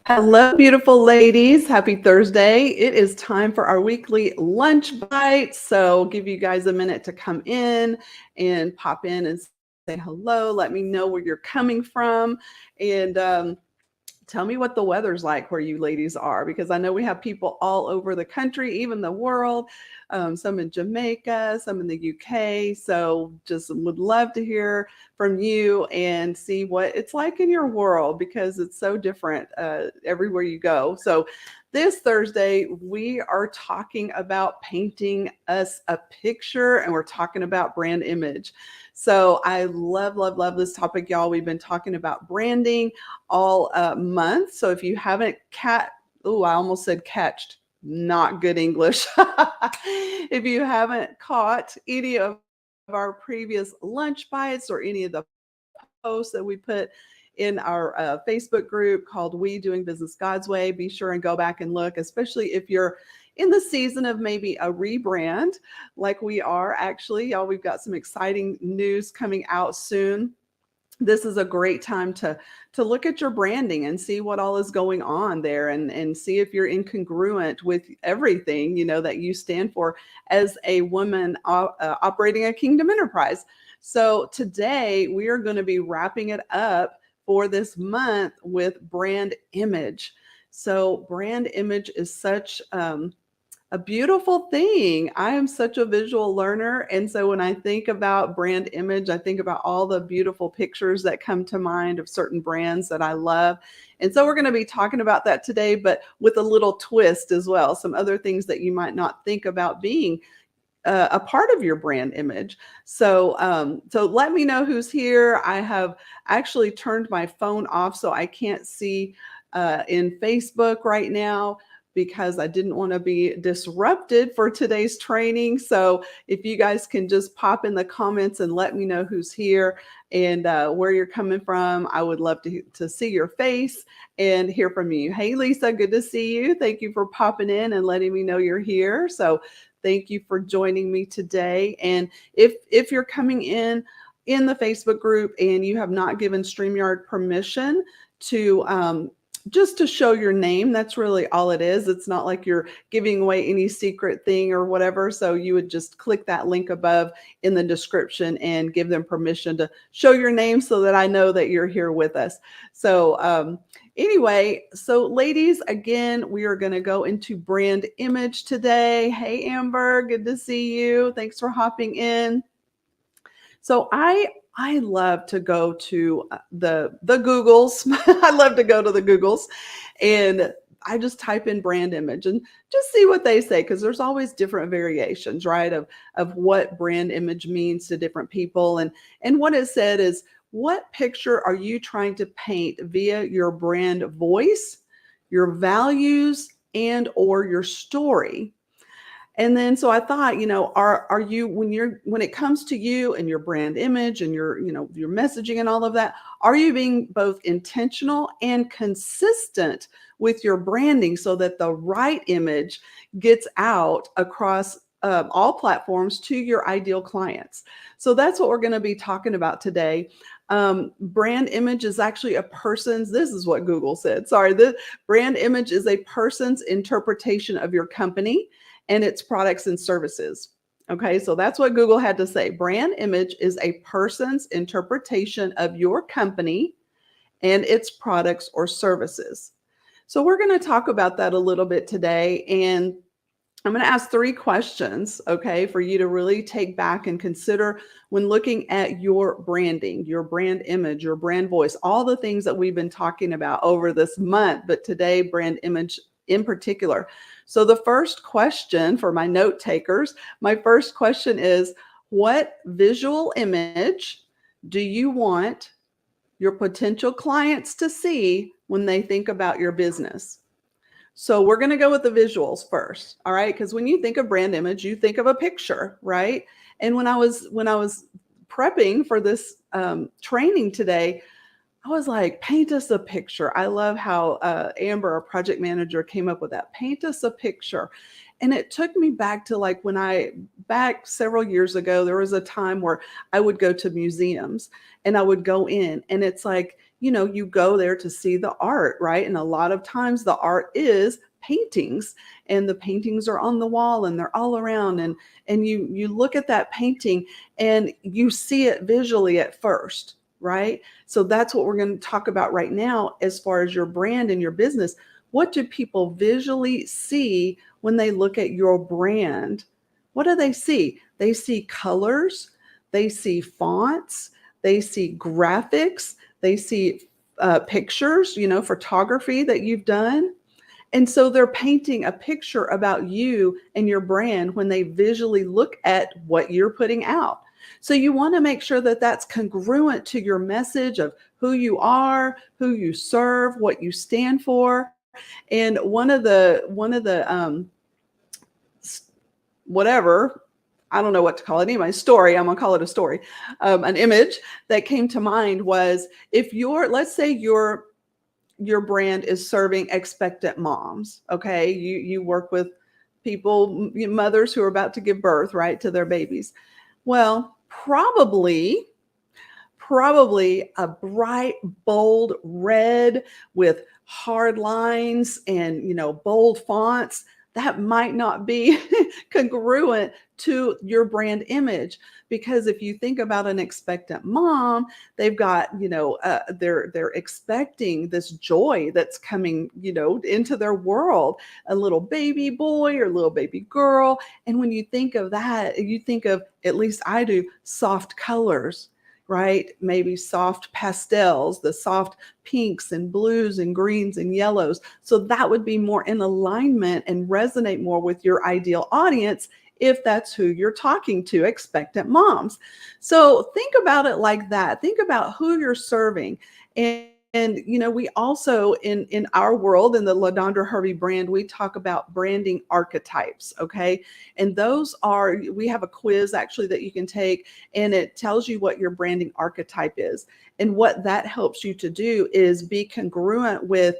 Hello, beautiful ladies. Happy Thursday. It is time for our weekly lunch bite. So, give you guys a minute to come in and pop in and say hello. Let me know where you're coming from. And tell me what the weather's like where you ladies are, because I know we have people all over the country, even the world, some in Jamaica, some in the UK. So just would love to hear from you and see what it's like in your world, because it's so different everywhere you go. So this Thursday, we are talking about painting us a picture, and we're talking about brand image. So I love, love, love this topic, y'all. We've been talking about branding all month. So if you haven't I almost said catched, not good English. If you haven't caught any of our previous lunch bites or any of the posts that we put in our Facebook group called We Doing Business God's Way, be sure and go back and look, especially if you're in the season of maybe a rebrand like we are. Actually, y'all, we've got some exciting news coming out soon. This is a great time to look at your branding and see what all is going on there, and see if you're incongruent with everything that you stand for as a woman operating a kingdom enterprise. So today we are going to be wrapping it up for this month with brand image. So brand image is such a beautiful thing. I am such a visual learner. And so when I think about brand image, I think about all the beautiful pictures that come to mind of certain brands that I love. And so we're going to be talking about that today, but with a little twist as well. Some other things that you might not think about being a part of your brand image. So let me know who's here. I have actually turned my phone off, so I can't see in Facebook right now, because I didn't want to be disrupted for today's training. So if you guys can just pop in the comments and let me know who's here and where you're coming from, I would love to see your face and hear from you. Hey, Lisa, good to see you. Thank you for popping in and letting me know you're here. So thank you for joining me today. And if you're coming in the Facebook group and you have not given StreamYard permission to just to show your name, that's really all it is. It's not like you're giving away any secret thing or whatever. So you would just click that link above in the description and give them permission to show your name so that I know that you're here with us. So anyway, so ladies, again, we are going to go into brand image today. Hey, Amber, good to see you. Thanks for hopping in. So I love to go to the Googles. I love to go to the Googles, and I just type in brand image and just see what they say, because there's always different variations, right, of what brand image means to different people. And what it said is, what picture are you trying to paint via your brand voice, your values, and or your story? And then so I thought, are you, when it comes to you and your brand image and your messaging and all of that, are you being both intentional and consistent with your branding so that the right image gets out across all platforms to your ideal clients? So that's what we're going to be talking about today. Brand image is actually a person's, this is what Google said. Sorry, the brand image is a person's interpretation of your company and its products and services. Okay, so that's what Google had to say. Brand image is a person's interpretation of your company and its products or services. So we're going to talk about that a little bit today. And I'm going to ask 3 questions, okay, for you to really take back and consider when looking at your branding, your brand image, your brand voice, all the things that we've been talking about over this month, but today, brand image in particular. So the first question for my note takers, my first question is, what visual image do you want your potential clients to see when they think about your business? So we're going to go with the visuals first. All right. Because when you think of brand image, you think of a picture, right? And when I was prepping for this training today, I was like, paint us a picture. I love how Amber, our project manager, came up with that. Paint us a picture. And it took me back to like back several years ago, there was a time where I would go to museums and I would go in, and it's like, you go there to see the art, right? And a lot of times the art is paintings, and the paintings are on the wall and they're all around, and you look at that painting and you see it visually at first, right? So that's what we're going to talk about right now as far as your brand and your business. What do people visually see when they look at your brand? What do they see? They see colors, they see fonts, they see graphics, they see pictures, photography that you've done. And so they're painting a picture about you and your brand when they visually look at what you're putting out. So you want to make sure that that's congruent to your message of who you are, who you serve, what you stand for. And one of the whatever, I don't know what to call it anyway, story, I'm gonna call it a story, an image that came to mind was, if let's say your brand is serving expectant moms, okay? You work with people, mothers who are about to give birth, right, to their babies. Well, probably a bright, bold red with hard lines and, bold fonts, that might not be congruent to your brand image. Because if you think about an expectant mom, they've got, they're expecting this joy that's coming, into their world, a little baby boy or little baby girl. And when you think of that, you think of, at least I do, soft colors, right? Maybe soft pastels, the soft pinks and blues and greens and yellows. So that would be more in alignment and resonate more with your ideal audience if that's who you're talking to, expectant moms. So think about it like that. Think about who you're serving. And we also, in our world, in the LaDondra Hervey brand, we talk about branding archetypes, okay? And those are, we have a quiz actually that you can take, and it tells you what your branding archetype is. And what that helps you to do is be congruent with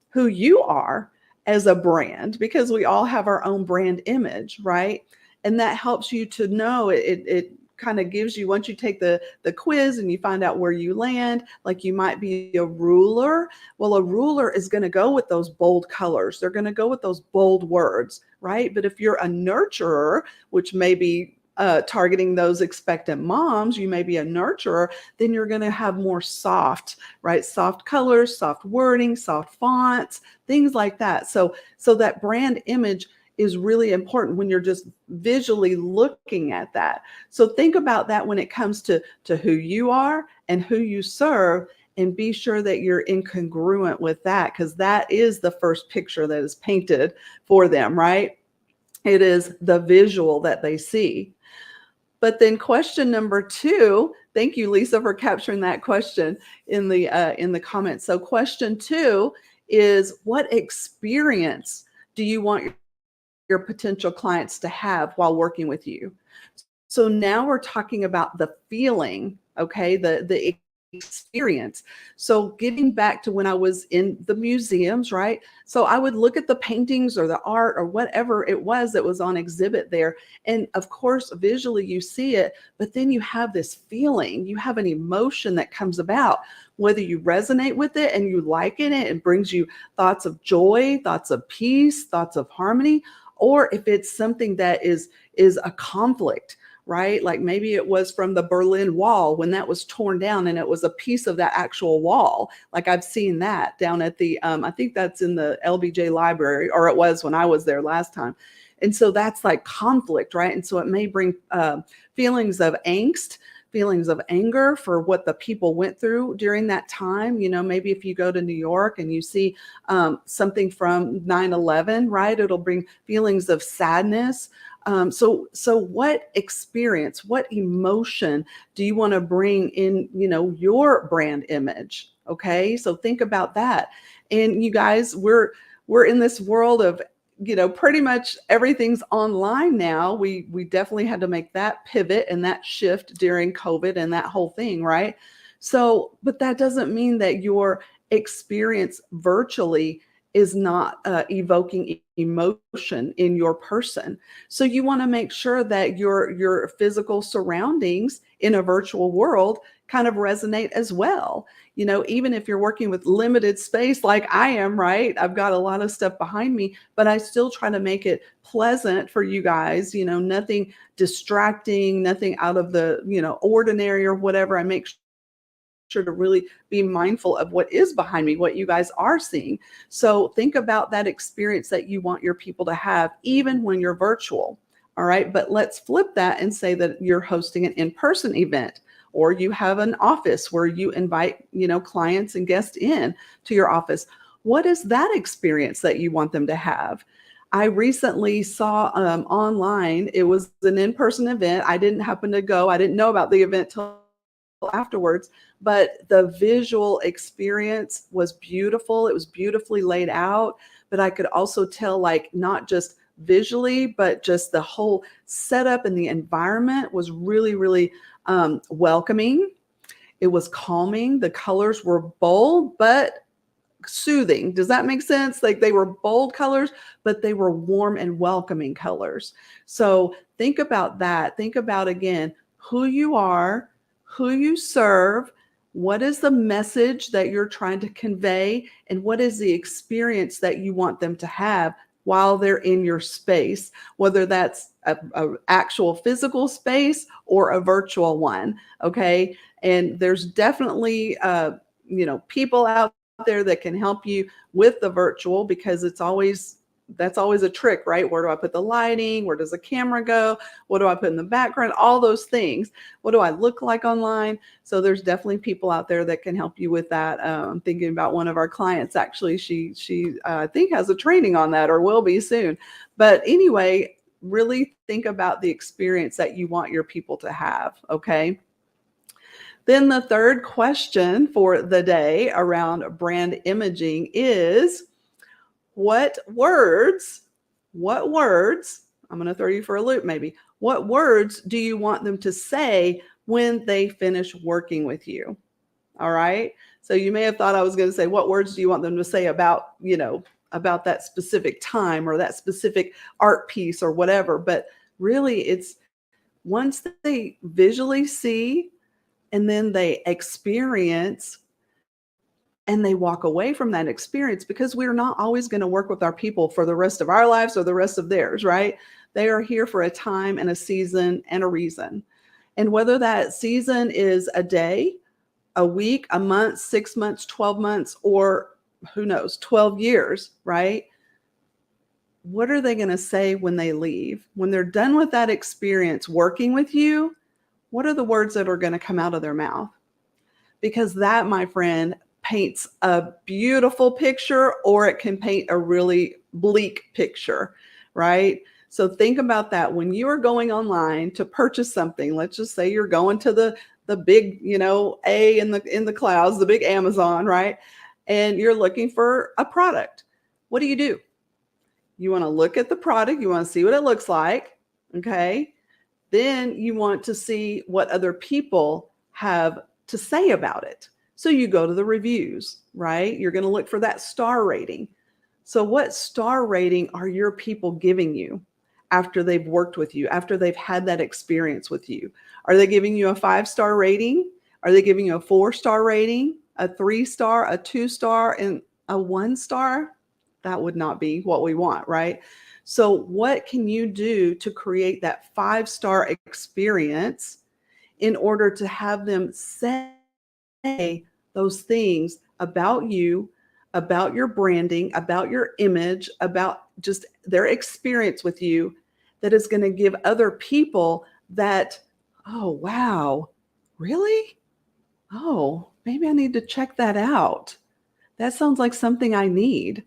who you are as a brand, because we all have our own brand image, right? And that helps you to know, it kind of gives you, once you take the quiz and you find out where you land, like you might be a ruler. Well, a ruler is going to go with those bold colors. They're going to go with those bold words, right? But if you're a nurturer, which may be targeting those expectant moms, you may be a nurturer, then you're going to have more soft, right? Soft colors, soft wording, soft fonts, things like that. So that brand image is really important when you're just visually looking at that. So think about that when it comes to who you are and who you serve, and be sure that you're incongruent with that, because that is the first picture that is painted for them, right? It is the visual that they see. But then question number 2, thank you, Lisa, for capturing that question in the comments. So question 2 is, what experience do you want your potential clients to have while working with you? So now we're talking about the feeling, okay, the experience. So getting back to when I was in the museums, right? So I would look at the paintings or the art or whatever it was that was on exhibit there. And of course, visually you see it, but then you have this feeling, you have an emotion that comes about, whether you resonate with it and you like it, it brings you thoughts of joy, thoughts of peace, thoughts of harmony, or if it's something that is a conflict, right? Like maybe it was from the Berlin Wall when that was torn down and it was a piece of that actual wall. Like I've seen that down at the, I think that's in the LBJ library, or it was when I was there last time. And so that's like conflict, right? And so it may bring feelings of angst, feelings of anger for what the people went through during that time. Maybe if you go to New York and you see something from 9/11, right? It'll bring feelings of sadness. So what experience, what emotion do you want to bring in, your brand image? Okay. So think about that. And you guys, we're in this world of, pretty much everything's online now. We definitely had to make that pivot and that shift during COVID and that whole thing, right? So, but that doesn't mean that your experience virtually is not evoking emotion in your person. So you want to make sure that your physical surroundings in a virtual world kind of resonate as well. You know, even if you're working with limited space like I am, right? I've got a lot of stuff behind me, but I still try to make it pleasant for you guys, you know, nothing distracting, nothing out of the, you know, ordinary or whatever. I make sure to really be mindful of what is behind me, what you guys are seeing. So think about that experience that you want your people to have, even when you're virtual. All right. But let's flip that and say that you're hosting an in-person event, or you have an office where you invite, you know, clients and guests in to your office. What is that experience that you want them to have? I recently saw online, it was an in-person event. I didn't happen to go. I didn't know about the event till afterwards, but the visual experience was beautiful. It was beautifully laid out, but I could also tell, like, not just visually, but just the whole setup and the environment was really, really welcoming. It was calming. The colors were bold, but soothing. Does that make sense? Like, they were bold colors, but they were warm and welcoming colors. So think about that. Think about, again, who you are, who you serve, what is the message that you're trying to convey, and what is the experience that you want them to have while they're in your space, whether that's a actual physical space or a virtual one. Okay. And there's definitely, you know, people out there that can help you with the virtual, because that's always a trick, right? Where do I put the lighting? Where does the camera go? What do I put in the background? All those things. What do I look like online? So there's definitely people out there that can help you with that. I'm thinking about one of our clients, actually. She I think has a training on that, or will be soon. But anyway, really think about the experience that you want your people to have, okay? Then the third question for the day around brand imaging is, what words, I'm going to throw you for a loop maybe, what words do you want them to say when they finish working with you? All right. So you may have thought I was going to say, what words do you want them to say about, you know, about that specific time or that specific art piece or whatever. But really, it's once they visually see and then they experience and they walk away from that experience, because we're not always going to work with our people for the rest of our lives or the rest of theirs, right? They are here for a time and a season and a reason. And whether that season is a day, a week, a month, 6 months, 12 months, or who knows, 12 years, right? What are they going to say when they leave? When they're done with that experience working with you, what are the words that are going to come out of their mouth? Because that, my friend, paints a beautiful picture, or it can paint a really bleak picture, right? So think about that. When you are going online to purchase something, let's just say you're going to the big, you know, A in the clouds, the big Amazon, right? And you're looking for a product. What do? You want to look at the product, you want to see what it looks like, okay? Then you want to see what other people have to say about it. So you go to the reviews, right? You're going to look for that star rating. So what star rating are your people giving you after they've worked with you, after they've had that experience with you? Are they giving you a 5-star rating? Are they giving you a 4-star rating, a 3-star, a 2-star, and a 1-star? That would not be what we want, right? So what can you do to create that 5-star experience in order to have them say those things about you, about your branding, about your image, about just their experience with you, that is going to give other people that, oh, wow, really? Oh, maybe I need to check that out. That sounds like something I need,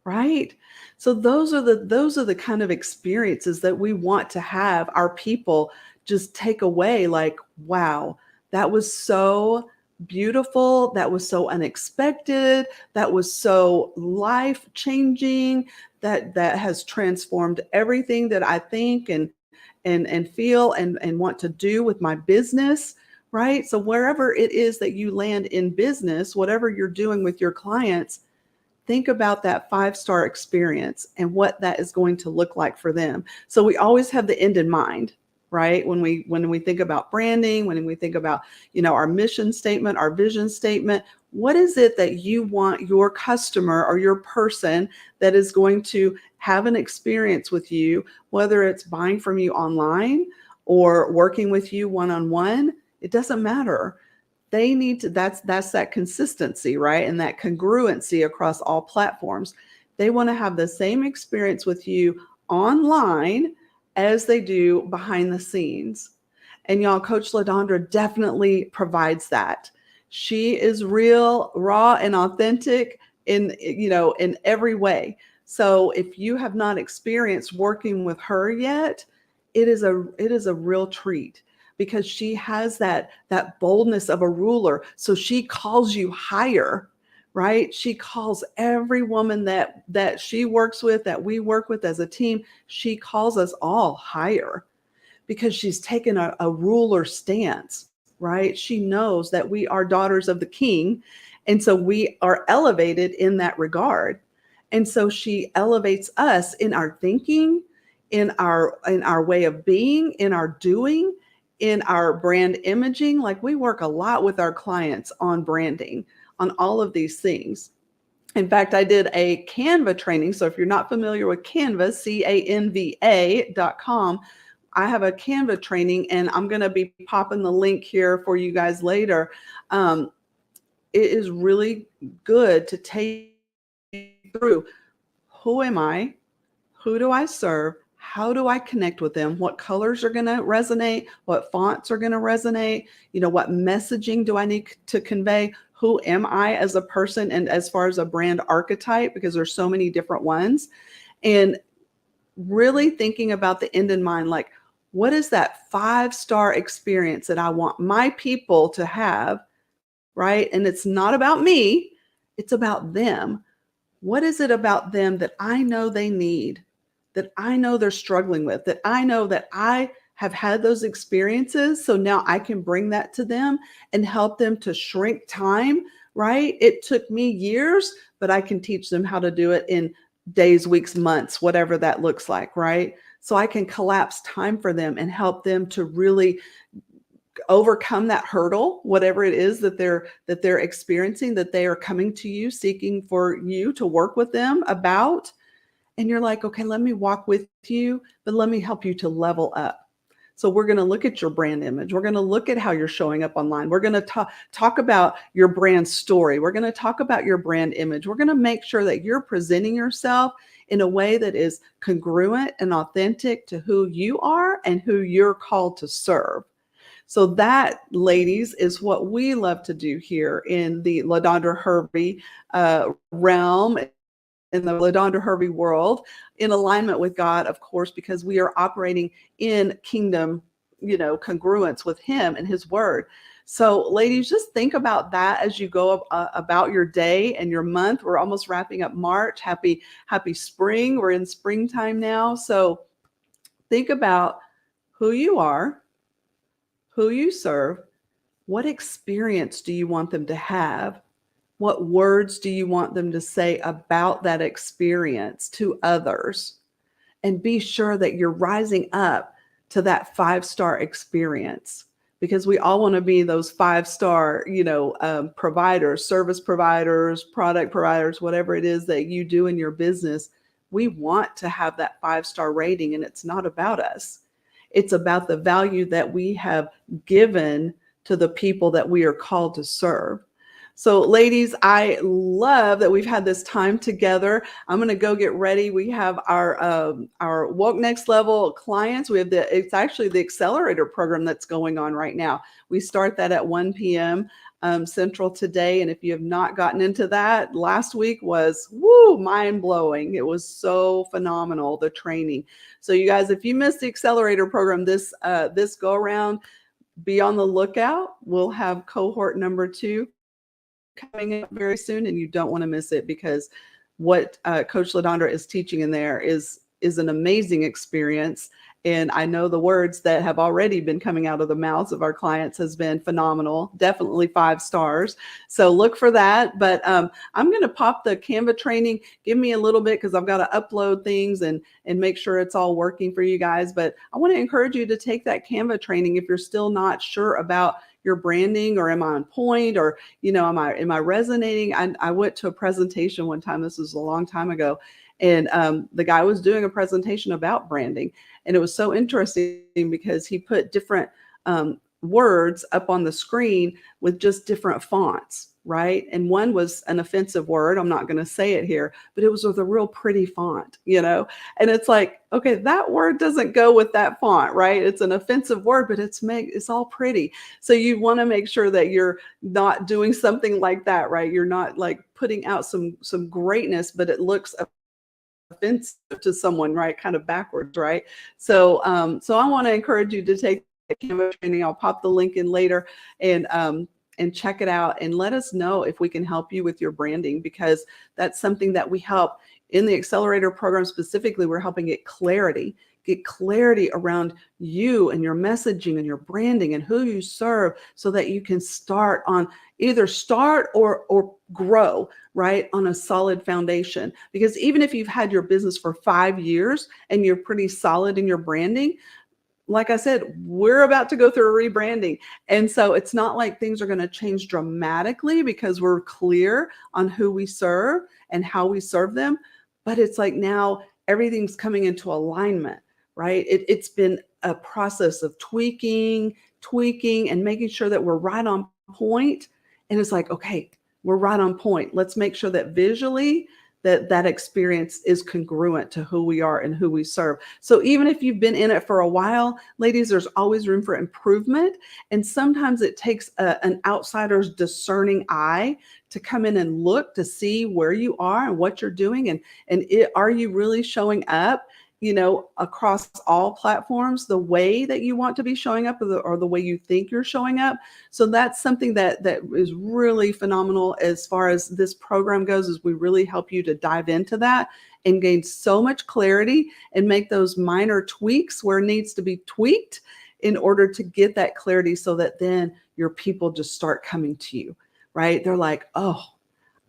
right? So those are the kind of experiences that we want to have our people just take away, like, wow, that was so beautiful, that was so unexpected, that was so life changing, that has transformed everything that I think and feel and want to do with my business, right? So wherever it is that you land in business, whatever you're doing with your clients, think about that 5-star experience and what that is going to look like for them. So we always have the end in mind, right? When we think about branding, when we think about, our mission statement, our vision statement, what is it that you want your customer or your person that is going to have an experience with you, whether it's buying from you online or working with you one-on-one? It doesn't matter. They need to, that's that consistency, right? And that congruency across all platforms. They want to have the same experience with you online as they do behind the scenes. And y'all, Coach LaDondra definitely provides that. She is real, raw, and authentic in every way. So if you have not experienced working with her yet, it is a real treat, because she has that boldness of a ruler. So she calls you higher, right? She calls every woman that she works with, that we work with as a team, she calls us all higher, because she's taken a ruler stance, right? She knows that we are daughters of the King. And so we are elevated in that regard. And so she elevates us in our thinking, in our way of being, in our doing, in our brand imaging. Like, we work a lot with our clients on branding, on all of these things. In fact, I did a Canva training. So if you're not familiar with Canva, Canva.com, I have a Canva training, and I'm going to be popping the link here for you guys later. It is really good to take through, who am I? Who do I serve? How do I connect with them? What colors are going to resonate? What fonts are going to resonate? What messaging do I need to convey? Who am I as a person, and as far as a brand archetype, because there's so many different ones. And really thinking about the end in mind, like, what is that 5-star experience that I want my people to have, right? And it's not about me, it's about them. What is it about them that I know they need, that I know they're struggling with, that I know that I have had those experiences, so now I can bring that to them and help them to shrink time, right? It took me years, but I can teach them how to do it in days, weeks, months, whatever that looks like, right? So I can collapse time for them and help them to really overcome that hurdle, whatever it is that they're experiencing, that they are coming to you seeking for you to work with them about. And you're like, okay, let me walk with you, but let me help you to level up. So we're going to look at your brand image. We're going to look at how you're showing up online. We're going to talk about your brand story. We're going to talk about your brand image. We're going to make sure that you're presenting yourself in a way that is congruent and authentic to who you are and who you're called to serve. So that, ladies, is what we love to do here in the LaDondra Hervey realm, in the LaDondra Hervey world, in alignment with God, of course, because we are operating in kingdom, congruence with Him and His word. So ladies, just think about that as you go about your day and your month. We're almost wrapping up March. Happy spring. We're in springtime now. So think about who you are, who you serve, what experience do you want them to have? What words do you want them to say about that experience to others? And be sure that you're rising up to that 5-star experience, because we all want to be those 5-star, providers, service providers, product providers, whatever it is that you do in your business. We want to have that 5-star rating, and it's not about us. It's about the value that we have given to the people that we are called to serve. So ladies, I love that we've had this time together. I'm going to go get ready. We have our Woke Next Level clients. It's actually the accelerator program that's going on right now. We start that at 1 p.m. Central today. And if you have not gotten into that, last week was mind blowing. It was so phenomenal, the training. So you guys, if you missed the accelerator program this go around, be on the lookout. We'll have cohort number 2 coming up very soon, and you don't want to miss it, because what Coach LaDondra is teaching in there is is an amazing experience. And I know the words that have already been coming out of the mouths of our clients has been phenomenal, definitely 5 stars. So look for that. But I'm going to pop the Canva training. Give me a little bit because I've got to upload things and make sure it's all working for you guys. But I want to encourage you to take that Canva training if you're still not sure about your branding, or am I on point, or am I resonating? I went to a presentation one time. This was a long time ago. And the guy was doing a presentation about branding. And it was so interesting because he put different words up on the screen with just different fonts, right? And one was an offensive word. I'm not going to say it here, but it was with a real pretty font, And it's like, okay, that word doesn't go with that font, right? It's an offensive word, but it's all pretty. So you want to make sure that you're not doing something like that, right? You're not like putting out some greatness, but it looks offensive to someone, right? Kind of backwards, right? So I want to encourage you to take the Canva training. I'll pop the link in later and check it out, and let us know if we can help you with your branding, because that's something that we help in the accelerator program. Specifically, we're helping get clarity around you and your messaging and your branding and who you serve, so that you can either start or grow, right, on a solid foundation. Because even if you've had your business for 5 years and you're pretty solid in your branding, like I said, we're about to go through a rebranding. And so it's not like things are going to change dramatically because we're clear on who we serve and how we serve them. But it's like now everything's coming into alignment, right? It's been a process of tweaking, and making sure that we're right on point. And it's like, okay, we're right on point. Let's make sure that visually that experience is congruent to who we are and who we serve. So even if you've been in it for a while, ladies, there's always room for improvement. And sometimes it takes an outsider's discerning eye to come in and look to see where you are and what you're doing. Are you really showing up, across all platforms, the way that you want to be showing up, or the way you think you're showing up. So that's something that is really phenomenal as far as this program goes, is we really help you to dive into that and gain so much clarity and make those minor tweaks where it needs to be tweaked in order to get that clarity, so that then your people just start coming to you, right? They're like, oh,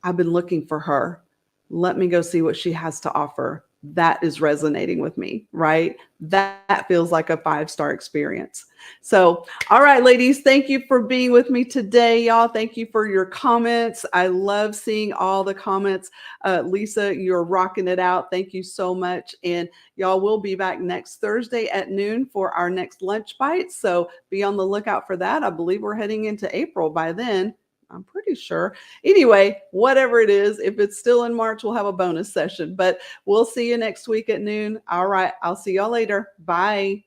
I've been looking for her. Let me go see what she has to offer. That is resonating with me, right? That feels like a 5-star experience. So, all right, ladies, thank you for being with me today, y'all. Thank you for your comments. I love seeing all the comments. Lisa, you're rocking it out. Thank you so much. And y'all, will be back next Thursday at noon for our next lunch bite. So be on the lookout for that. I believe we're heading into April by then. I'm pretty sure. Anyway, whatever it is, if it's still in March, we'll have a bonus session, but we'll see you next week at noon. All right. I'll see y'all later. Bye.